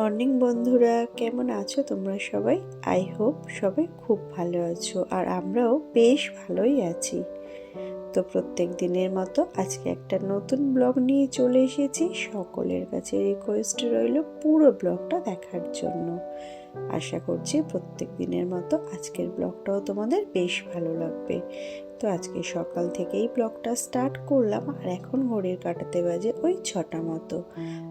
Morning বন্ধুরা, কেমন আছো তোমরা সবাই? আই হোপ সবাই খুব ভালো আছো, আর আমরাও বেশ ভালোই আছি। তো প্রত্যেক দিনের মতো আজকে একটা নতুন ব্লগ নিয়ে চলে এসেছি। সকলের কাছে রিকোয়েস্ট রইল পুরো ব্লগটা দেখার জন্য। আশা করছি প্রত্যেক দিনের মতো আজকের ব্লগটাও তোমাদের বেশ ভালো লাগবে। তো আজকে সকাল থেকেই ব্লগটা স্টার্ট করলাম, আর এখন ঘড়ির কাঁটাতে বাজে ওই 6টা মতো।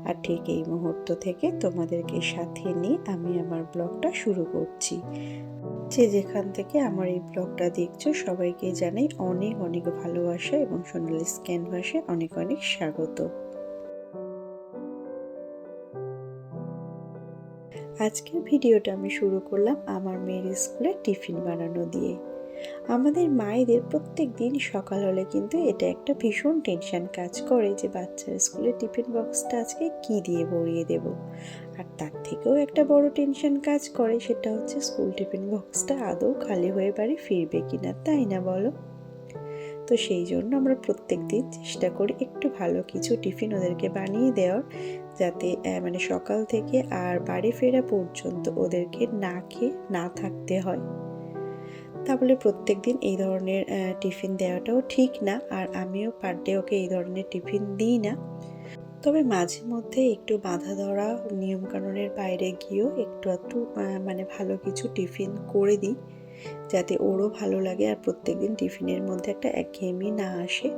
আর ঠিক এই মুহূর্ত থেকে তোমাদেরকে সাথে নিয়ে আমি আমার ব্লগটা শুরু করছি। যে যেখান থেকে আমার এই ব্লগটা দেখছো সবাইকে জানাই অনেক অনেক ভালোবাসা এবং সোনালিস ক্যানভাসে অনেক অনেক স্বাগত। আজকের ভিডিওটা আমি শুরু করলাম আমার মেয়ের স্কুলে টিফিন বানানো দিয়ে। আমাদের মায়েদের প্রত্যেক দিন সকাল হলে কিন্তু এটা একটা ভীষণ টেনশন কাজ করে যে বাচ্চার স্কুলে টিফিন বক্সটা আজকে কি দিয়ে ভরিয়ে দেব। আর তার থেকেও একটা বড় টেনশন কাজ করে, সেটা হচ্ছে স্কুল টিফিন বক্সটা আদৌ খালি হয়ে বাড়ি ফিরবে কিনা, তাই না বলো? তো সেই জন্য আমরা প্রত্যেক দিন চেষ্টা করি একটু ভালো কিছু টিফিন ওদেরকে বানিয়ে দেওয়ার, যাতে মানে সকাল থেকে আর বাড়ি ফেরা পর্যন্ত ওদেরকে না খেয়ে না থাকতে হয়। তাহলে প্রত্যেক দিন এই ধরনের টিফিন দেওয়াটাও ঠিক না, আর আমিও পার ডে ওকে এই ধরনের টিফিন দিই না। তবে মাঝে মধ্যে একটু বাঁধা ধরা নিয়মকানুনের বাইরে গিয়েও একটু একটু মানে ভালো কিছু টিফিন করে দিই, যাতে ওরও ভালো লাগে আর প্রত্যেকদিন টিফিনের মধ্যে একটা একঘেয়েমি না আসে।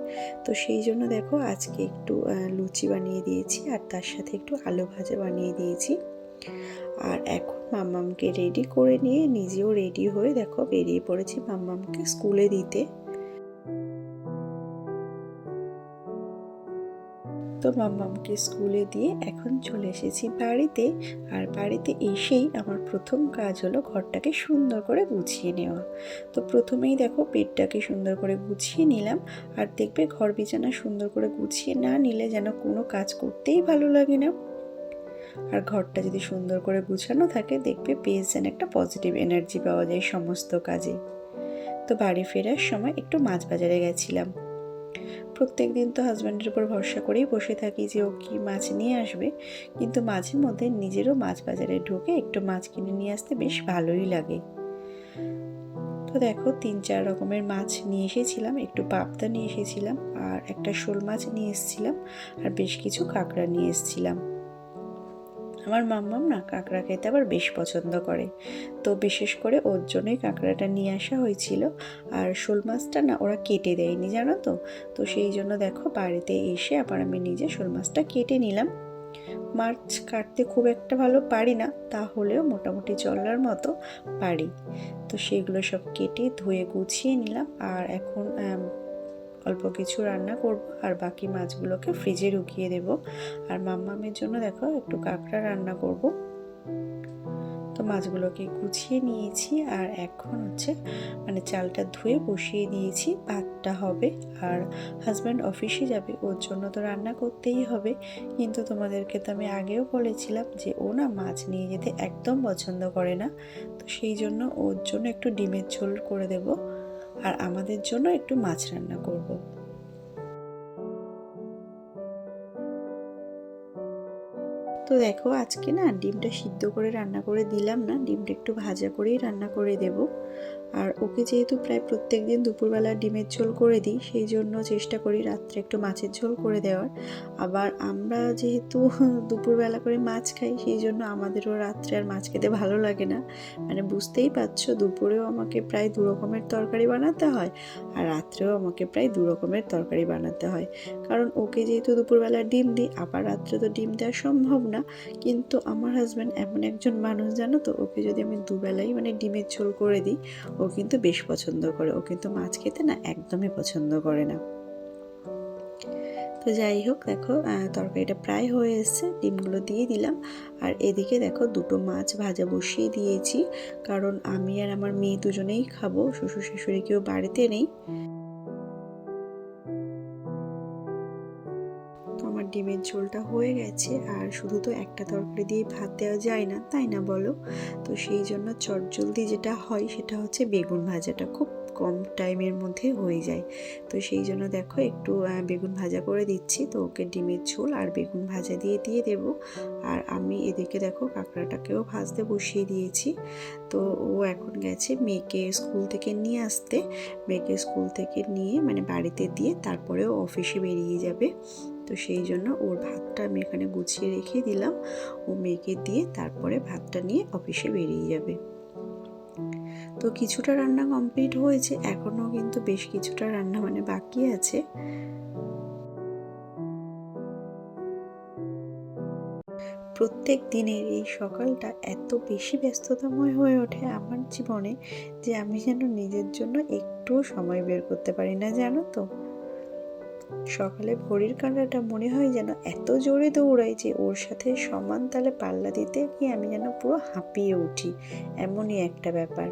তো সেই জন্য দেখো আজকে একটু লুচি বানিয়ে দিয়েছি, আর তার সাথে একটু আলু ভাজা বানিয়ে দিয়েছি। আর এখন মাম্মামকে রেডি করে নিয়ে নিজেও রেডি হয়ে দেখো বেরিয়ে পড়েছি মাম্মামকে স্কুলে দিতে। তো মাম্মামকে স্কুলে দিয়ে এখন চলে এসেছি বাড়িতে। আর বাড়িতে এসেই আমার প্রথম কাজ হলো ঘরটাকে সুন্দর করে গুছিয়ে নেওয়া। তো প্রথমেই দেখো বেডটাকে সুন্দর করে গুছিয়ে নিলাম। আর দেখবে ঘর বিছানা সুন্দর করে গুছিয়ে না নিলে যেন কোনো কাজ করতেই ভালো লাগে না। আর ঘরটা যদি সুন্দর করে গুছানো থাকে দেখবে বেশ যেন একটা পজিটিভ এনার্জি পাওয়া যায় সমস্ত কাজে। তো বাড়ি ফেরার সময় একটু মাছ বাজারে গেছিলাম। প্রত্যেক দিন তো হাজব্যান্ডের উপর ভরসা করেই বসে থাকি যে ও কি মাছ নিয়ে আসবে, কিন্তু মাঝে মধ্যে নিজেরও মাছ বাজারে ঢুকে একটু মাছ কিনে নিয়ে আসতে বেশ ভালোই লাগে। তো দেখো 3-4 রকমের মাছ নিয়ে এসেছিলাম, একটু পাবদা নিয়ে এসেছিলাম, আর একটা শোল মাছ নিয়ে এসেছিলাম, আর বেশ কিছু কাঁকড়া নিয়ে এসেছিলাম। আমার মাম্মাম না কাঁকড়া খেতে আবার বেশ পছন্দ করে, তো বিশেষ করে ওর জন্যই কাঁকড়াটা নিয়ে আসা হয়েছিল। আর শোল মাছটা না ওরা কেটে দেয়নি, জানো তো। তো সেই জন্য দেখো বাড়িতে এসে আবার আমি নিজে শোল মাছটা কেটে নিলাম। মাছ কাটতে খুব একটা ভালো পারি না, তাহলেও মোটামুটি চলার মতো পারি। তো সেগুলো সব কেটে ধুয়ে গুছিয়ে নিলাম, আর এখন অল্প কিছু রান্না করব, আর বাকি মাছগুলোকে ফ্রিজে ঢুকিয়ে দেব। আর মাম্মামের জন্য দেখো একটু কাঁকড়া রান্না করব। তো মাছগুলোকে গুছিয়ে নিয়েছি, আর এখন হচ্ছে মানে চালটা ধুয়ে বসিয়ে দিয়েছি, ভাতটা হবে। আর হাজব্যান্ড অফিসে যাবে, ওর জন্য তো রান্না করতেই হবে। কিন্তু তোমাদেরকে তো আমি আগেও বলেছিলাম যে ও না মাছ নিয়ে যেতে একদম পছন্দ করে না। তো সেই জন্য ওর জন্য একটু ডিমের ঝোল করে দেব, আর আমাদের জন্য একটু মাছ রান্না করব। তো দেখো আজকে না ডিমটা সিদ্ধ করে রান্না করে দিলাম না, ডিমটা একটু ভাজা করেই রান্না করে দেব। আর ওকে যেহেতু প্রায় প্রত্যেক দিন দুপুরবেলা ডিমের ঝোল করে দিই, সেই জন্য চেষ্টা করি রাত্রে একটু মাছের ঝোল করে দেওয়ার। আবার আমরা যেহেতু দুপুরবেলা করে মাছ খাই, সেই জন্য আমাদেরও রাত্রে আর মাছ খেতে ভালো লাগে না। মানে বুঝতেই পারছো, দুপুরেও আমাকে প্রায় 2 রকমের তরকারি বানাতে হয়, আর রাত্রেও আমাকে প্রায় 2 রকমের তরকারি বানাতে হয়। কারণ ওকে যেহেতু দুপুরবেলা ডিম দিই, আবার রাত্রে তো ডিম দেওয়া সম্ভব না। কিন্তু আমার হাজব্যান্ড এমন একজন মানুষ, জানো তো, ওকে যদি আমি দুবেলাই মানে ডিমের ঝোল করে দিই, ও কিন্তু বেশ পছন্দ করে। ও কিন্তু মাছ খেতে না একদমই পছন্দ করে না। তো যাই হোক দেখো তরকারিটা প্রায় হয়ে এসছে, ডিমগুলো দিয়ে দিলাম। আর এদিকে দেখো 2টো মাছ ভাজা বসিয়ে দিয়েছি, কারণ আমি আর আমার মেয়ে দুজনেই খাবো, শ্বশুর শাশুড়ি কেউ বাড়িতে নেই। তো আমার ডিমের ঝোলটা হয়ে গেছে, আর শুধু তো একটা তরকারি দিয়ে ভাত দেওয়া যায় না, তাই না বলো? তো সেই জন্য চটজলদি যেটা হয় সেটা হচ্ছে বেগুন ভাজাটা। খুব কম টাইমের মধ্যে হয়ে যায়। তো সেই জন্য দেখো একটু বেগুন ভাজা করে দিচ্ছি। তো ওকে ডিমের ঝোল আর বেগুন ভাজা দিয়ে দেব। আর আমি এদিকে দেখো কাঁকড়াটাকেও ভাজতে বসিয়ে দিয়েছি। তো ও এখন গেছে মেয়েকে স্কুল থেকে নিয়ে আসতে। মেয়েকে স্কুল থেকে নিয়ে মানে বাড়িতে দিয়ে তারপরে ও অফিসে বেরিয়ে যাবে। তো সেই জন্য ওর ভাতটা আমি এখানে গুছিয়ে রেখে দিলাম। ও মেয়েকে দিয়ে তারপরে ভাতটা নিয়ে অফিসে বেরিয়ে যাবে। তো কিছুটা রান্না কমপ্লিট হয়েছে, এখনও কিন্তু বেশ কিছুটা রান্না মানে বাকি আছে। প্রত্যেক দিনের এই সকালটা এত বেশি ব্যস্ততাময় হয়ে ওঠে আমার জীবনে যে আমি যেন নিজের জন্য একটুও সময় বের করতে পারি না, জানো তো। সকালে ঘড়ির কাঁটাটা মনে হয় যেন এত জোরে দৌড়াই যে ওর সাথে সমান তালে পাল্লা দিতে গিয়ে আমি যেন পুরো হাঁপিয়ে উঠি। এমনই একটা ব্যাপার।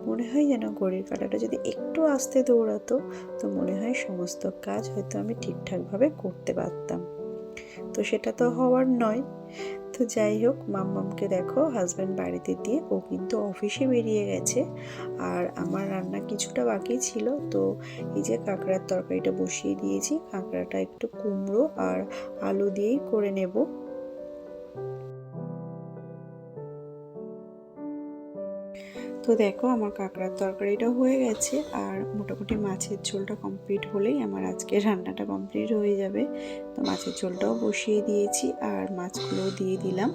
মনে হয় যেন ঘড়ির কাঁটাটা যদি একটু আস্তে দৌড়াতো তো মনে হয় সমস্ত কাজ হয়তো আমি ঠিকঠাকভাবে করতে পারতাম। তো সেটা তো হওয়ার নয়। তো যাই হোক, মাম্মামকে দেখো হাজব্যান্ড বাড়িতে দিয়ে ও কিন্তু অফিসে বেরিয়ে গেছে। আর আমার রান্না কিছুটা বাকি ছিল। তো এই যে কাঁকড়ার তরকারিটা বসিয়ে দিয়েছি, কাঁকড়াটা একটু কুমড়ো আর আলু দিয়েই করে নেব। তো দেখো আমার কাঁকড়ার তরকারিটা হয়ে গেছে আর মোটামুটি মাছের ঝোলটা কমপ্লিট হলেই আমার আজকের রান্নাটা কমপ্লিট হয়ে যাবে। তো মাছের ঝোলটাও বসিয়ে দিয়েছি আর মাছগুলোও দিয়ে দিলাম।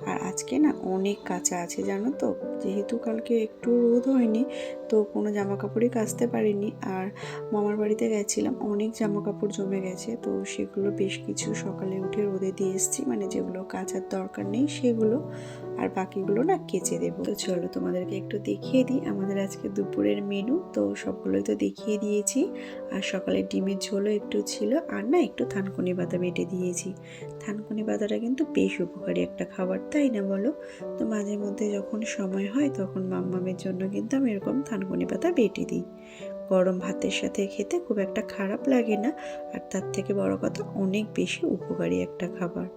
আর আজকে না অনেক কাঁচা আছে জানো তো, যেহেতু কালকে একটু রোদ হয়নি তো কোনো জামা কাপড়ই কাচতে পারিনি। আর মামার বাড়িতে গেছিলাম, অনেক জামা কাপড় জমে গেছে। তো সেগুলো বেশ কিছু সকালে উঠে রোদে দিয়ে এসেছি, মানে যেগুলো কাচার দরকার নেই সেগুলো, আর বাকিগুলো না কেচে দেবো। তো চলো তোমাদেরকে একটু দেখিয়ে দিই আমাদের আজকে দুপুরের মেনু। তো সবগুলোই তো দেখিয়ে দিয়েছি। আর সকালে ডিমের ঝোলও একটু ছিল, আর না একটু থানকুনি পাতা বেটে দিয়েছি। থানকুনি পাতাটা কিন্তু বেশ উপকারী একটা খাবার, তাই না বলো? তো মাঝে মধ্যে যখন সময় হয় তখন মাম্মামের জন্য কিন্তু আমি এরকম থানকুনি পাতা বেটে দিই। গরম ভাতের সাথে খেতে খুব একটা খারাপ লাগে না, আর তার থেকে বড় কথা অনেক বেশি উপকারী একটা খাবার।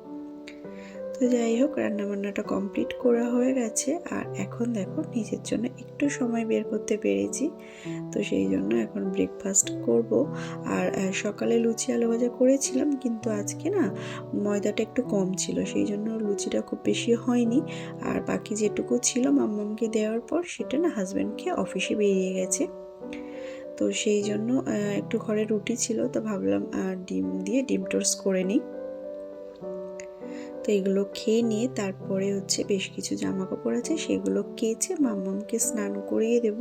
তো যাই হোক, রান্নাবান্নাটা কমপ্লিট করা হয়ে গেছে আর এখন দেখো নিজের জন্য একটু সময় বের করতে পেরেছি। তো সেই জন্য এখন ব্রেকফাস্ট করব। আর সকালে লুচি আলু ভাজা করেছিলাম, কিন্তু আজকে না ময়দাটা একটু কম ছিল, সেই জন্য লুচিটা খুব বেশি হয়নি। আর বাকি যেটুকু ছিল মাম্মামকে দেওয়ার পর সেটা না হাজব্যান্ডকে অফিসে বেরিয়ে গেছে। তো সেই জন্য একটু ঘরে রুটি ছিল, তো ভাবলাম ডিম দিয়ে ডিম টোস্ট করে নিই। তো এগুলো খেয়ে নিয়ে তারপরে হচ্ছে বেশ কিছু জামা কাপড় আছে সেগুলো কেচে মাম্মামকে স্নান করিয়ে দেব।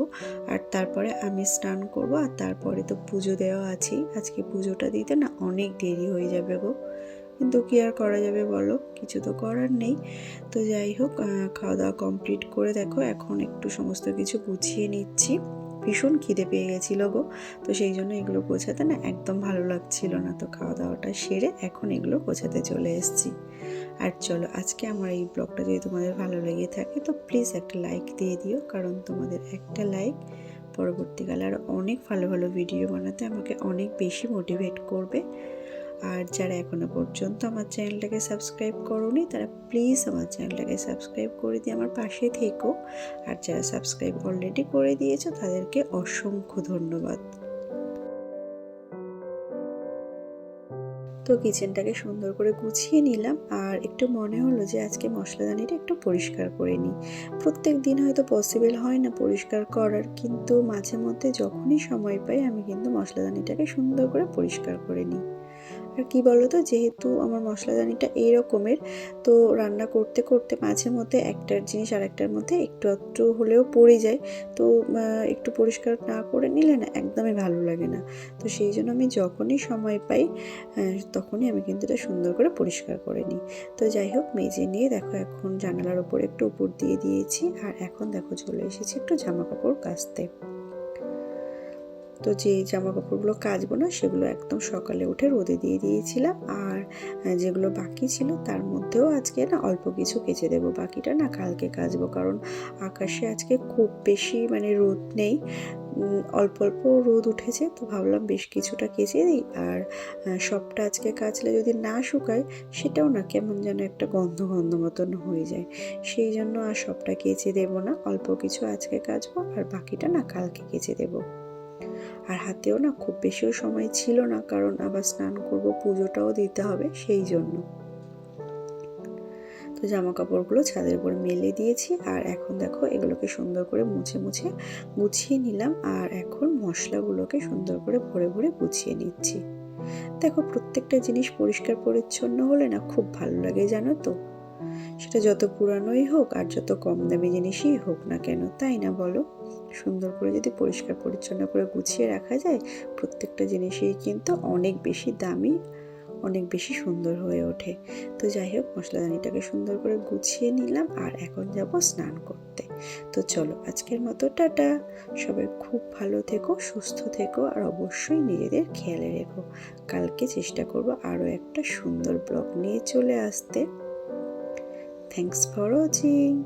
আর তারপরে আমি স্নান করব। আর তারপরে তো পুজো দেওয়া আছেই, আজকে পুজোটা দিতে না অনেক দেরি হয়ে যাবে গো। কিন্তু কি আর করা যাবে বলো, কিছু তো করার নেই। তো যাই হোক, খাওয়া দাওয়া কমপ্লিট করে দেখো এখন একটু সমস্ত কিছু গুছিয়ে নিচ্ছি। ভীষণ খিদে পেয়ে গেছিলো গো। তো সেই জন্য এগুলো গোছাতে না একদম ভালো লাগছিল না। তো খাওয়া দাওয়াটা সেরে এখন এগুলো গোছাতে চলে এসেছি। আর চলো, আজকে আমার এই ব্লগটা যদি তোমাদের ভালো লেগে থাকে তো প্লিজ একটা লাইক দিয়ে দিও, কারণ তোমাদের একটা লাইক পরবর্তীকালে আরও অনেক ভালো ভালো ভিডিও বানাতে আমাকে অনেক বেশি মোটিভেট করবে। আর যারা এখনো পর্যন্ত আমার চ্যানেলটাকে সাবস্ক্রাইব করোনি তারা প্লিজ আমার চ্যানেলটাকে সাবস্ক্রাইব করে দিয়ে আমার পাশে থেকো। আর যারা সাবস্ক্রাইব অলরেডি করে দিয়েছো তাদেরকে অসংখ্য ধন্যবাদ। তো কিচেনটাকে সুন্দর করে গুছিয়ে নিলাম আর একটু মনে হলো যে আজকে মশলাদানিটা একটু পরিষ্কার করে নিই। প্রত্যেক দিন হয়তো পসিবল হয় না পরিষ্কার করার, কিন্তু মাঝে মধ্যে যখনই সময় পাই আমি কিন্তু মশলাদানিটাকে সুন্দর করে পরিষ্কার করে নিই। আর কি বলতো, যেহেতু আমার মশলাদানিটা এই রকমের, তো রান্না করতে করতে মাঝে মধ্যে একটার জিনিস আর একটার মধ্যে একটু একটু হলেও পড়ে যায়। তো একটু পরিষ্কার না করে নিলে না একদমই ভালো লাগে না। তো সেই জন্য আমি যখনই সময় পাই তখনই আমি কিন্তু এটা সুন্দর করে পরিষ্কার করে নিই। তো যাই হোক, মেজে নিয়ে দেখো এখন জানালার উপর একটু উপর দিয়ে দিয়েছি। আর এখন দেখো চলে এসেছি একটু জামা কাপড় কাচতে। তো যে জামা কাপড়গুলো কাচবো না সেগুলো একদম সকালে উঠে রোদে দিয়ে দিয়েছিলাম। আর যেগুলো বাকি ছিল তার মধ্যেও আজকে না অল্প কিছু কেচে দেবো, বাকিটা না কালকে কাচবো। কারণ আকাশে আজকে খুব বেশি মানে রোদ নেই, অল্প অল্প রোদ উঠেছে। তো ভাবলাম বেশ কিছুটা কেচে দিই। আর সবটা আজকে কাচলে যদি না শুকায় সেটাও না কেমন যেন একটা গন্ধ গন্ধ মতন হয়ে যায়। সেই জন্য আর সবটা কেচে দেবো না, অল্প কিছু আজকে কাচবো আর বাকিটা না কালকে কেচে দেবো। আর হাতেও না খুব বেশিও সময় ছিল না, কারণ আবার স্নান করব, পুজোটাও দিতে হবে, সেই জন্য। তো জামা কাপড়গুলো ছাদের উপর মেলে দিয়েছি, আর এখন দেখো এগুলোকে সুন্দর করে মুছে মুছে গুছিয়ে নিলাম। আর এখন মশলাগুলোকে সুন্দর করে ভরে ভরে গুছিয়ে নিচ্ছি। দেখো প্রত্যেকটা জিনিস পরিষ্কার পরিচ্ছন্ন হলে না খুব ভালো লাগে, জানো তো। সেটা যত পুরানোই হোক আর যত কম দামি জিনিসই হোক না কেন, তাই না বলো? সুন্দর করে যদি পরিষ্কার পরিচ্ছন্ন করে গুছিয়ে রাখা যায়, প্রত্যেকটা জিনিসই কিন্তু অনেক বেশি দামি, অনেক বেশি সুন্দর হয়ে ওঠে। তো যাই হোক, মশলাদানিটাকে সুন্দর করে গুছিয়ে নিলাম, আর এখন যাব স্নান করতে। তো চলো আজকের মতো টাটা। সবাই খুব ভালো থেকো, সুস্থ থেকো, আর অবশ্যই নিজেদের খেয়ালে রেখো। কালকে চেষ্টা করব আরও একটা সুন্দর ব্লগ নিয়ে চলে আসতে। Thanks for watching.